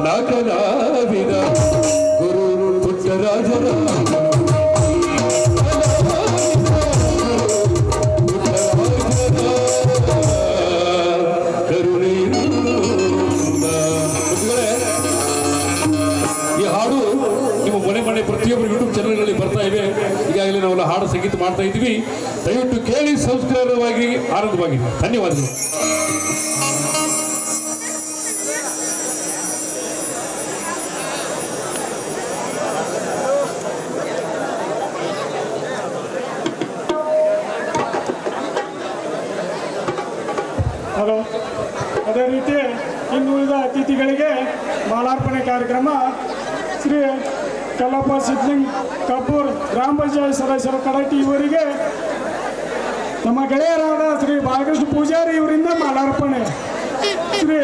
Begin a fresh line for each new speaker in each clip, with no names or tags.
ಕಲಾವಿದ ಗುರು ಪುಟ್ಟರಾಜರ ಪ್ರತಿಯೊಬ್ಬರು ಯೂಟ್ಯೂಬ್ ಚಾನಲ್ಗಳಲ್ಲಿ ಬರ್ತಾ ಇವೆ. ಈಗಾಗಲೇ ನಾವೆಲ್ಲ ಹಾಡು ಸಂಗೀತ ಮಾಡ್ತಾ ಇದ್ದೀವಿ. ದಯವಿಟ್ಟು ಕೇಳಿ ಸಂಸ್ಕಾರವಾಗಿ ಆನಂದವಾಗಿ. ಧನ್ಯವಾದಗಳು.
ಹಲೋ. ಅದೇ ರೀತಿ ಇನ್ನುಳಿದ ಅತಿಥಿಗಳಿಗೆ ಮಾಲಾರ್ಪಣೆ ಕಾರ್ಯಕ್ರಮ ಶ್ರೀ ಕಲ್ಲಪ್ಪ ಸಿದ್ಲಿಂಗ್ ಕಬ್ಬೂರ್ ಗ್ರಾಮ ಪಂಚಾಯತ್ ಸದಸ್ಯರು ಕಡಟಿ ಇವರಿಗೆ ನಮ್ಮ ಗೆಳೆಯರಾದ ಶ್ರೀ ಬಾಲಕೃಷ್ಣ ಪೂಜಾರಿ ಇವರಿಂದ ಮಾಲಾರ್ಪಣೆ. ಶ್ರೀ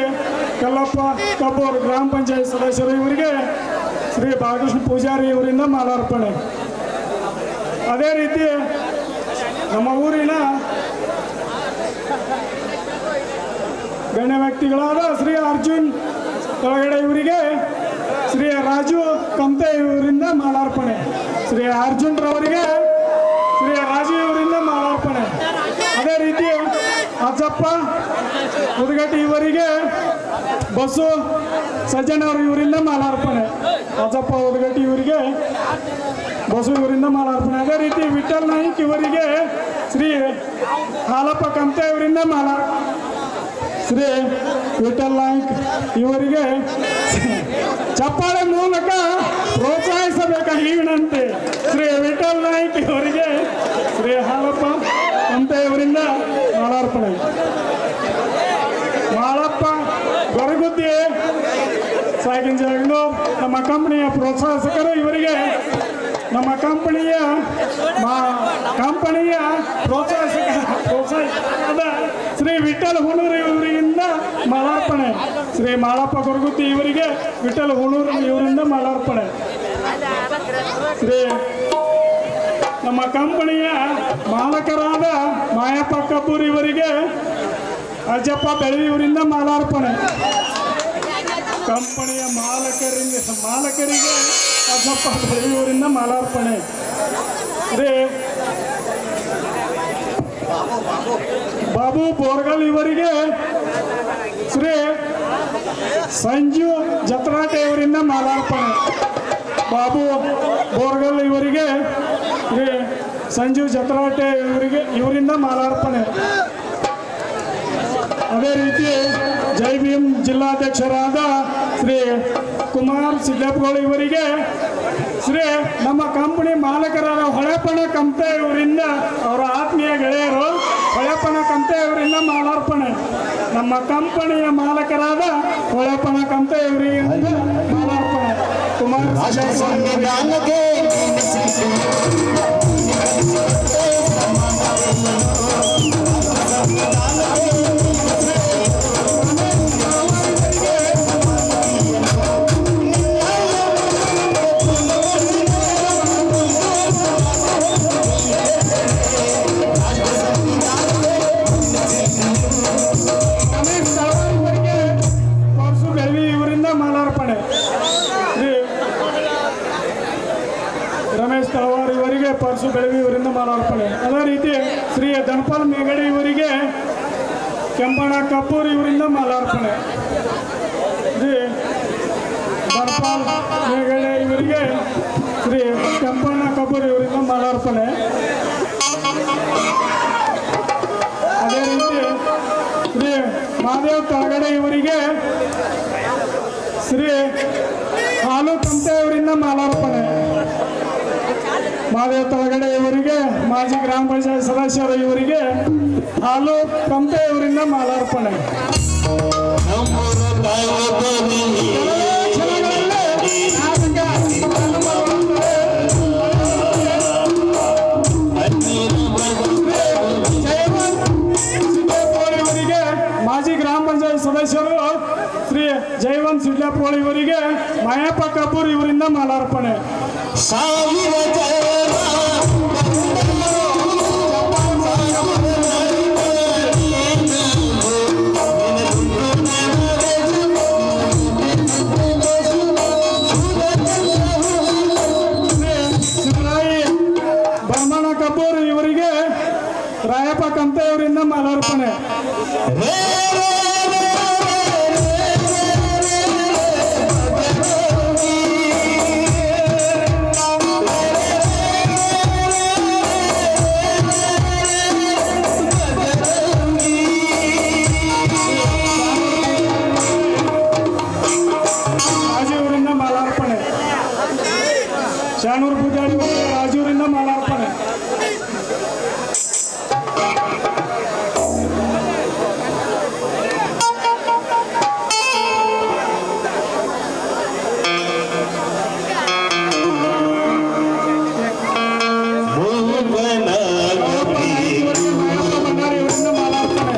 ಕಲ್ಲಪ್ಪ ಕಬ್ಬೂರ್ ಗ್ರಾಮ ಪಂಚಾಯತ್ ಸದಸ್ಯರು ಇವರಿಗೆ ಶ್ರೀ ಬಾಲಕೃಷ್ಣ ಪೂಜಾರಿ ಇವರಿಂದ ಮಾಲಾರ್ಪಣೆ. ಅದೇ ರೀತಿ ನಮ್ಮ ಊರಿನ ಗಣ್ಯ ವ್ಯಕ್ತಿಗಳಾದ ಶ್ರೀ ಅರ್ಜುನ್ ಒಳಗಡೆ ಇವರಿಗೆ ಶ್ರೀ ರಾಜು ಕಂತೆ ಇವರಿಂದ ಮಾಲಾರ್ಪಣೆ. ಶ್ರೀ ಅರ್ಜುನ್ ರವರಿಗೆ ಶ್ರೀ ರಾಜು ಇವರಿಂದ ಮಾಲಾರ್ಪಣೆ. ಅದೇ ರೀತಿ ಅಜ್ಜಪ್ಪ ಉದಗಟ್ಟಿ ಇವರಿಗೆ ಬಸ್ಸು ಸಜ್ಜನವರು ಇವರಿಂದ ಮಾಲಾರ್ಪಣೆ. ಅಜ್ಜಪ್ಪ ಉದಗಟ್ಟಿ ಇವರಿಗೆ ಬಸ್ಸು ಇವರಿಂದ ಮಾಲಾರ್ಪಣೆ. ಅದೇ ರೀತಿ ವಿಠಲ್ ನಾಯ್ಕ್ ಇವರಿಗೆ ಶ್ರೀ ಹಾಲಪ್ಪ ಕಂತೆ ಇವರಿಂದ ಮಾಲಾರ್ಪಣೆ. ಶ್ರೀ ವಿಠಲ್ ನಾಯ್ಕ್ ಇವರಿಗೆ ಚಪ್ಪಾಳೆ ಮೂಲಕ ಪ್ರೋತ್ಸಾಹಿಸಬೇಕಾಗಿ ವಿನಂತಿ. ಶ್ರೀ ವಿಠಲ್ ನಾಯ್ಕ್ ಇವರಿಗೆ ಶ್ರೀ ಹಾಲಪ್ಪ ಅಂತ ಇವರಿಂದ ಮಾಲಾರ್ಪಣೆ. ಮಾಳಪ್ಪ ಗೊರಗುದ್ದಿ ಸಾಗಿಂಜಾಗ್ಲು ನಮ್ಮ ಕಂಪನಿಯ ಪ್ರೋತ್ಸಾಹಕರು ಇವರಿಗೆ ನಮ್ಮ ಕಂಪನಿಯ ಪ್ರೋತ್ಸಾಹಕರಾದ ಶ್ರೀ ವಿಠಲ್ ಹುಣೂರು ಇವರಿಂದ ಮಾಲಾರ್ಪಣೆ. ಶ್ರೀ ಮಾಳಪ್ಪ ಗೊರಗುತ್ತಿ ಇವರಿಗೆ ವಿಠಲ್ ಹುಣೂರು ಇವರಿಂದ ಮಾಲಾರ್ಪಣೆ. ಶ್ರೀ ನಮ್ಮ ಕಂಪನಿಯ ಮಾಲಕರಾದ ಮಾಯಪ್ಪ ಕಬ್ಬೂರ್ ಇವರಿಗೆ ಅಜ್ಜಪ್ಪ ಬೆಳವಿ ಇವರಿಂದ ಮಾಲಾರ್ಪಣೆ. ಕಂಪನಿಯ ಮಾಲಕರಿಗೆ ಅಜ್ಜಪ್ಪ ಬೆಳವಿ ಇವರಿಂದ ಮಾಲಾರ್ಪಣೆ. ಶ್ರೀ ಬಾಬು ಬೋರ್ಗಲ್ ಇವರಿಗೆ ಶ್ರೀ ಸಂಜು ಜತ್ರಾಟೆ ಇವರಿಂದ ಮಾಲಾರ್ಪಣೆ. ಬಾಬು ಬೋರ್ಗಲ್ ಇವರಿಗೆ ಶ್ರೀ ಸಂಜು ಜತ್ರಾಟೆ ಇವರಿಂದ ಮಾಲಾರ್ಪಣೆ. ಅದೇ ರೀತಿ ಜೈ ಭೀಮ್ ಜಿಲ್ಲಾಧ್ಯಕ್ಷರಾದ ಶ್ರೀ ಕುಮಾರ್ ಸಿದ್ದಪ್ಪಗಳು ಇವರಿಗೆ ಶ್ರೀ ನಮ್ಮ ಕಂಪನಿ ಮಾಲಕರಾದ ಹೊಳೆಪಣ ಕಂತೆ ಇವರಿಂದ ಅವರ ಆತ್ಮೀಯ ಗೆಳೆಯರು ಹೊಳೆಪಣ ಕಂತೆ ಇವರಿಂದ ಮಾಲಾರ್ಪಣೆ. ನಮ್ಮ ಕಂಪನಿಯ ಮಾಲಕರಾದ ಹೊಳೆಪಣ ಕಂತೆ ಇವರಿಂದ ಮಾಲಾರ್ಪಣೆ. ಕುಮಾರ್ ಪರ್ಸು ಬೆಳವಿ ಇವರಿಂದ ಮಾಲಾರ್ಪಣೆ. ಅದೇ ರೀತಿ ಶ್ರೀ ಧನಪಾಲ್ ಮೇಗಡೆ ಇವರಿಗೆ ಕೆಂಪಣ್ಣ ಕಬ್ಬೂರ್ ಇವರಿಂದ ಮಾಲಾರ್ಪಣೆ. ಶ್ರೀ ಧನಪಾಲ್ ಮೇಗಡೆ ಇವರಿಗೆ ಶ್ರೀ ಕೆಂಪಣ್ಣ ಕಬ್ಬೂರ್ ಇವರಿಂದ ಮಾಲಾರ್ಪಣೆ. ಅದೇ ರೀತಿ ಶ್ರೀ ಮಹಾದೇವ್ ತಳಗಡೆ ಇವರಿಗೆ ಶ್ರೀ ಹಾಲು ಕಂತೆ ಇವರಿಂದ ಮಾಲಾರ್ಪಣೆ. ಮಹಾದೇವ್ ತಳಗಡೆ ಇವರಿಗೆ ಮಾಜಿ ಗ್ರಾಮ ಪಂಚಾಯತ್ ಸದಸ್ಯರು ಇವರಿಗೆ ಹಾಲು ಕಂತೆ ಇವರಿಂದ ಮಾಲಾರ್ಪಣೆ. ಇವರಿಗೆ ಮಾಜಿ ಗ್ರಾಮ ಪಂಚಾಯತ್ ಸದಸ್ಯರು ಶ್ರೀ ಜೈವಂತ್ ಸಿಡ್ಲಾಪೋಳಿ ಇವರಿಗೆ ಮಾಯಪ್ಪ ಕಬ್ಬೂರ್ ಇವರಿಂದ ಮಾಲಾರ್ಪಣೆ. ರಾಜೂರಿಂದ ಮಾಲಾರ್ಪಣೆ. ಶಾನೂರು ಪೂಜಾರಿ ರಾಜೂರಿಂದ ಮಾಲಾರ್ಪಣೆ. ಭಂಡಾರಿಯವರಿಂದ ಮಾಲಾರ್ಪಣೆ.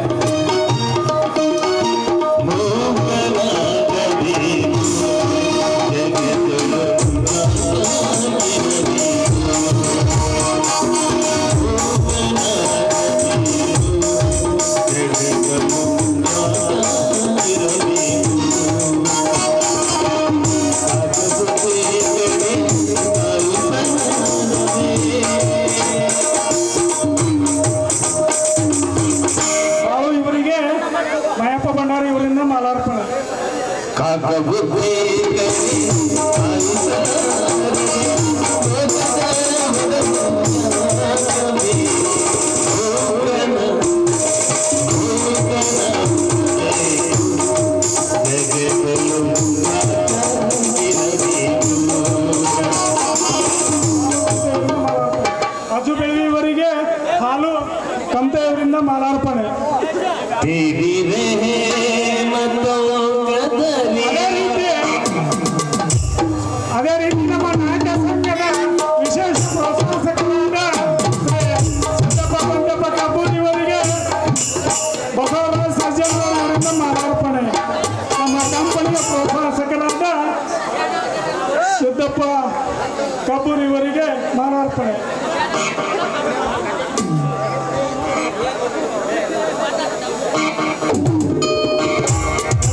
ಬಾಳು ಇವರಿಗೆ ಮಯಪ್ಪ ಭಂಡಾರಿ ಇವರಿಂದ ಮಾಲಾರ್ಪಣೆ. ಅಜು ಬೆಳ್ಳಿ ಇವರಿಗೆ ಹಾಲು ಕಂತೆ ಇವರಿಂದ ಮಾಲಾರ್ಪಣೆ. ಅದೇ ರೀತಿ ನಮ್ಮ ನಾಟ್ಯ ಸಂಘದ ವಿಶೇಷ ಪ್ರೋತ್ಸಾಹಕರಾದ ಸಿದ್ದಪ್ಪ ಬಂದಪ್ಪ ಕಬ್ಬೂರ್ ಇವರಿಗೆ ಬಸವರಾಜ್ ಸರ್ಜನ್ ಅವರಿಂದ ಮಾಲಾರ್ಪಣೆ. ನಮ್ಮ ಕಂಪನಿಯ ಪ್ರೋತ್ಸಾಹಕರಾದ ಸಿದ್ದಪ್ಪ ಕಬ್ಬೂರ್ ಇವರಿಗೆ ಮಾಲಾರ್ಪಣೆ.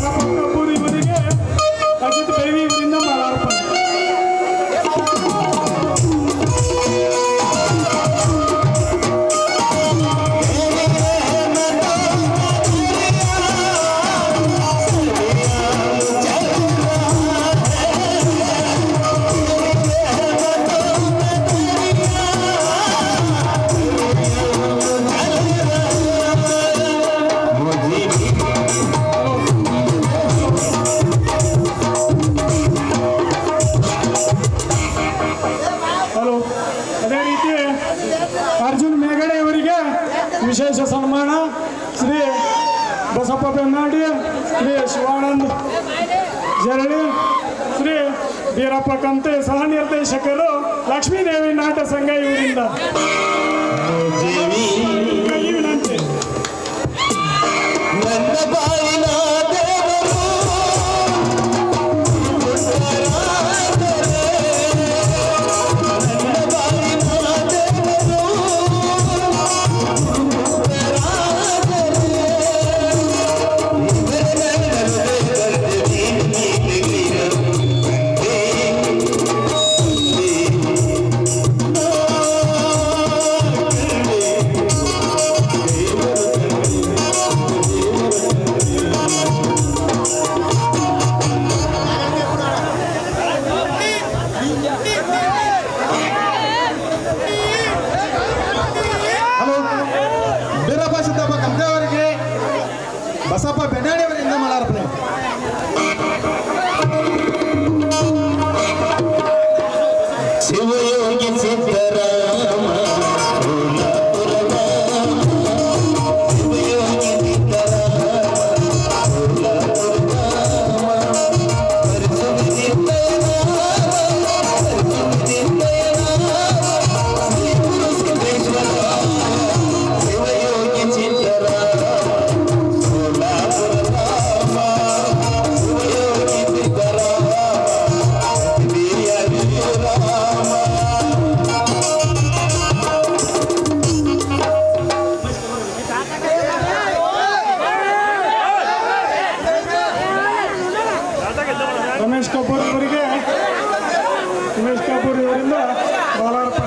ಕಬ್ಬೂರ್ ಇವರಿಗೆ ಅಜಿತ್ ಬೇವಿ ಇವರಿಂದ ಮಾಲಾರ್ಪಣೆ. ಹಲೋ. ಅದೇ ರೀತಿ ಅರ್ಜುನ್ ಮೇಗಡೆ ಇವರಿಗೆ ವಿಶೇಷ ಸನ್ಮಾನ. ಶ್ರೀ ಬಸಪ್ಪ ಬೆನ್ನಾಡಿ, ಶ್ರೀ ಶಿವಾನಂದ್ ಜರಳಿ, ಶ್ರೀ ಬೀರಪ್ಪ ಕಂತೆ ಸಹ ನಿರ್ದೇಶಕರು ಲಕ್ಷ್ಮೀದೇವಿ ನಾಟ್ಯ ಸಂಘ ಇವರಿಂದ ಈ ವಿನಂತಿ.
ಬಸಪ್ಪ ಬೆನ್ನಾಡಿ ಅವರಿಂದ ಮಾಲಾರ್ಪಣೆ.
ಶಿವಯೋಗಿ ಸಿದ್ದರಾಮ
ರಮೇಶ್ ಕಪೂರ್ ಇವರಿಂದ ಬಾಲಾರ್ಪಣೆ.